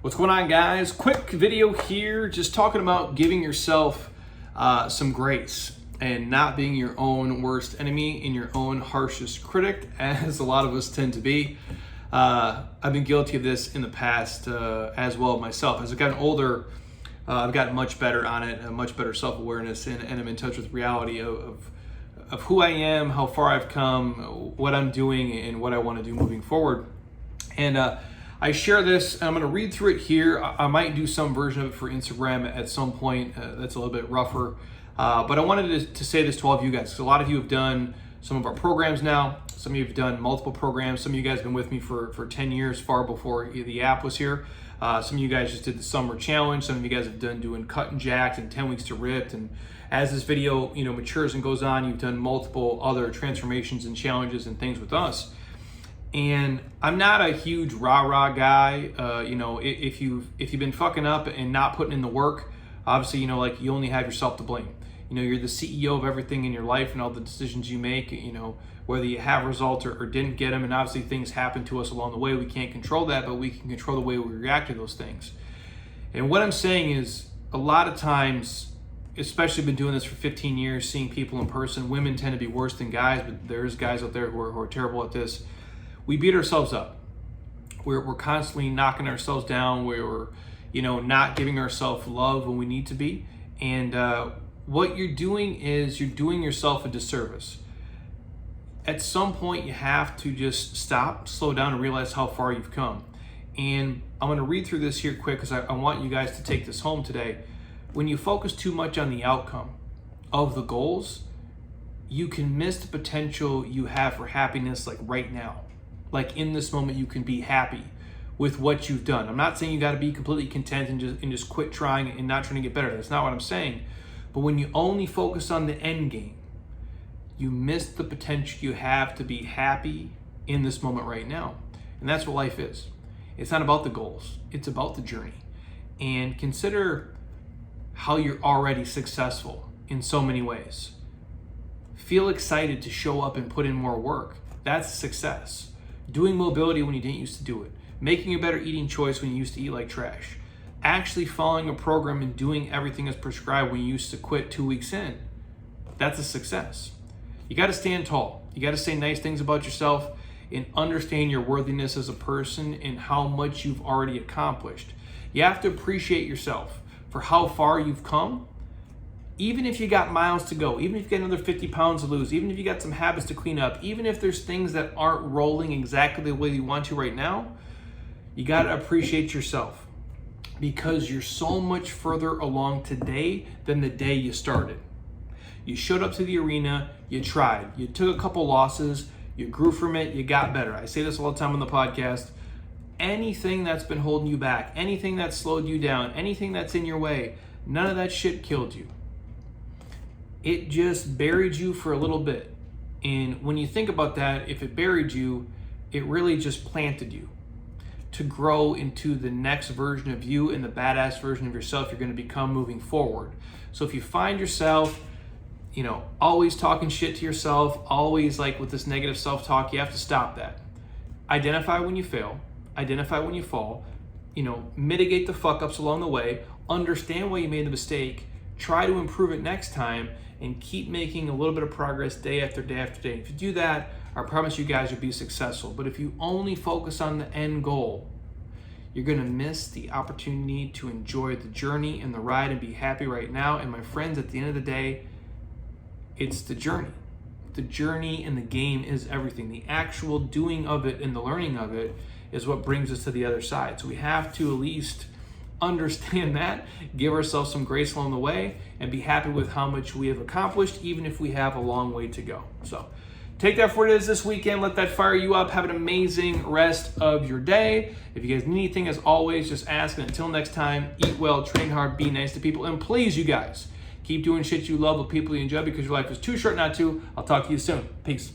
What's going on, guys? Quick video here, just talking about giving yourself some grace and not being your own worst enemy and your own harshest critic, as a lot of us tend to be. I've been guilty of this in the past as well myself. As I've gotten older, I've gotten much better on it, much better self-awareness, and I'm in touch with reality of who I am, how far I've come, what I'm doing, and what I want to do moving forward. And I share this, and I'm going to read through it here. I might do some version of it for Instagram at some point that's a little bit rougher. But I wanted to say this to all of you guys, because a lot of you have done some of our programs now. Some of you have done multiple programs. Some of you guys have been with me for 10 years, far before the app was here. Some of you guys just did the summer challenge. Some of you guys have done doing cut and jacked and 10 weeks to ripped. And as this video matures and goes on, you've done multiple other transformations and challenges and things with us. And I'm not a huge rah-rah guy. If you've been fucking up and not putting in the work, obviously, you only have yourself to blame. You're the CEO of everything in your life and all the decisions you make, whether you have results or didn't get them. And obviously things happen to us along the way. We can't control that, but we can control the way we react to those things. And what I'm saying is, a lot of times, especially been doing this for 15 years, seeing people in person, women tend to be worse than guys, but there's guys out there who are terrible at this. We beat ourselves up. We're constantly knocking ourselves down. We're not giving ourselves love when we need to be. And what you're doing is you're doing yourself a disservice. At some point, you have to just stop, slow down, and realize how far you've come. And I'm going to read through this here quick because I want you guys to take this home today. When you focus too much on the outcome of the goals, you can miss the potential you have for happiness, like right now. Like in this moment, you can be happy with what you've done. I'm not saying you got to be completely content and just quit trying and not trying to get better. That's not what I'm saying. But when you only focus on the end game, you miss the potential you have to be happy in this moment right now. And that's what life is. It's not about the goals. It's about the journey. And consider how you're already successful in so many ways. Feel excited to show up and put in more work. That's success. Doing mobility when you didn't used to do it. Making a better eating choice when you used to eat like trash. Actually following a program and doing everything as prescribed when you used to quit 2 weeks in. That's a success. You got to stand tall. You got to say nice things about yourself and understand your worthiness as a person and how much you've already accomplished. You have to appreciate yourself for how far you've come. Even if you got miles to go, even if you got another 50 pounds to lose, even if you got some habits to clean up, even if there's things that aren't rolling exactly the way you want to right now, you got to appreciate yourself because you're so much further along today than the day you started. You showed up to the arena, you tried, you took a couple losses, you grew from it, you got better. I say this all the time on the podcast. Anything that's been holding you back, anything that slowed you down, anything that's in your way, none of that shit killed you. It just buried you for a little bit. And when you think about that, if it buried you, it really just planted you to grow into the next version of you and the badass version of yourself you're going to become moving forward. So if you find yourself, always talking shit to yourself, always like with this negative self-talk, you have to stop that. Identify when you fail, identify when you fall, mitigate the fuck-ups along the way, understand why you made the mistake, try to improve it next time, and keep making a little bit of progress day after day after day. If you do that, I promise you guys you'll be successful. But if you only focus on the end goal, you're gonna miss the opportunity to enjoy the journey and the ride and be happy right now. And my friends, at the end of the day, it's the journey. The journey and the game is everything. The actual doing of it and the learning of it is what brings us to the other side. So we have to at least understand that, give ourselves some grace along the way, and be happy with how much we have accomplished, even if we have a long way to go. So take that for what it is this weekend. Let that fire you up. Have an amazing rest of your day. If you guys need anything, as always, just ask. And until next time, eat well, train hard, be nice to people, and please, you guys, keep doing shit you love with people you enjoy because your life is too short not to. I'll talk to you soon. Peace.